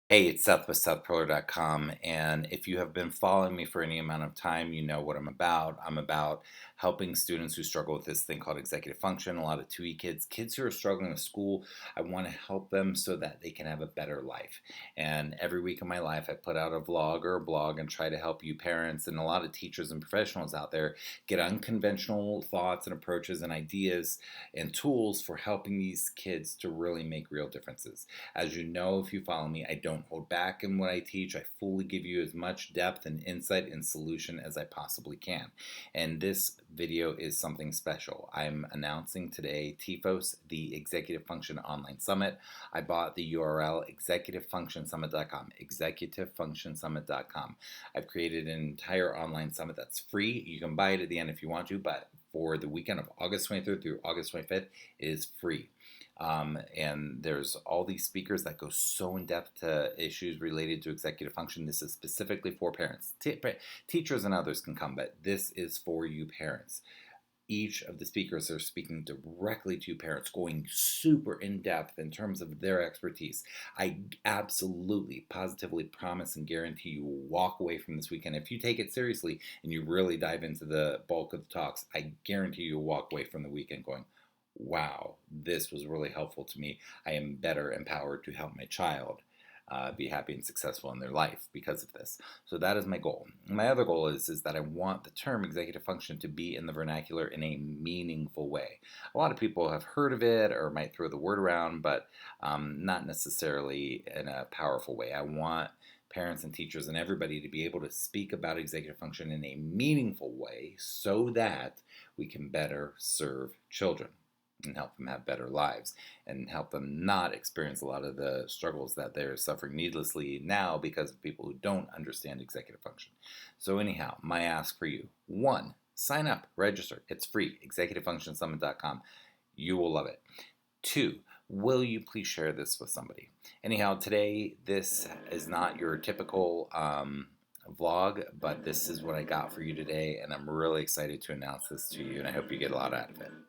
Hey, it's Seth with SethPerler.com. And if you have been following me for any amount of time, you know what I'm about. I'm about helping students who struggle with this thing called executive function, a lot of 2E kids, kids who are struggling with school. I want to help them so that they can have a better life. And every week of my life, I put out a vlog or a blog and try to help you parents and a lot of teachers and professionals out there get unconventional thoughts and approaches and ideas and tools for helping these kids to really make real differences. As you know, if you follow me, I don't hold back in what I teach. I fully give you as much depth and insight and solution as I possibly can. And this video is something special. I'm announcing today TFOS, the Executive Function Online Summit. I bought the URL executivefunctionsummit.com, executivefunctionsummit.com. I've created an entire online summit that's free. You can buy it at the end if you want to, but for the weekend of August 23rd through August 25th, it is free. And there's all these speakers that go so in depth to issues related to executive function. This is specifically for parents. Teachers and others can come, but this is for you parents. Each of the speakers are speaking directly to parents, going super in depth in terms of their expertise. I absolutely, positively promise and guarantee you will walk away from this weekend. If you take it seriously and you really dive into the bulk of the talks, I guarantee you'll walk away from the weekend going, wow, this was really helpful to me. I am better empowered to help my child be happy and successful in their life because of this. So that is my goal. My other goal is that I want the term executive function to be in the vernacular in a meaningful way. A lot of people have heard of it or might throw the word around, but not necessarily in a powerful way. I want parents and teachers and everybody to be able to speak about executive function in a meaningful way so that we can better serve children and help them have better lives and help them not experience a lot of the struggles that they're suffering needlessly now because of people who don't understand executive function. So anyhow, my ask for you, one, sign up, register. It's free, executivefunctionsummit.com. You will love it. Two, will you please share this with somebody? Anyhow, today, this is not your typical vlog, but this is what I got for you today, and I'm really excited to announce this to you, and I hope you get a lot out of it.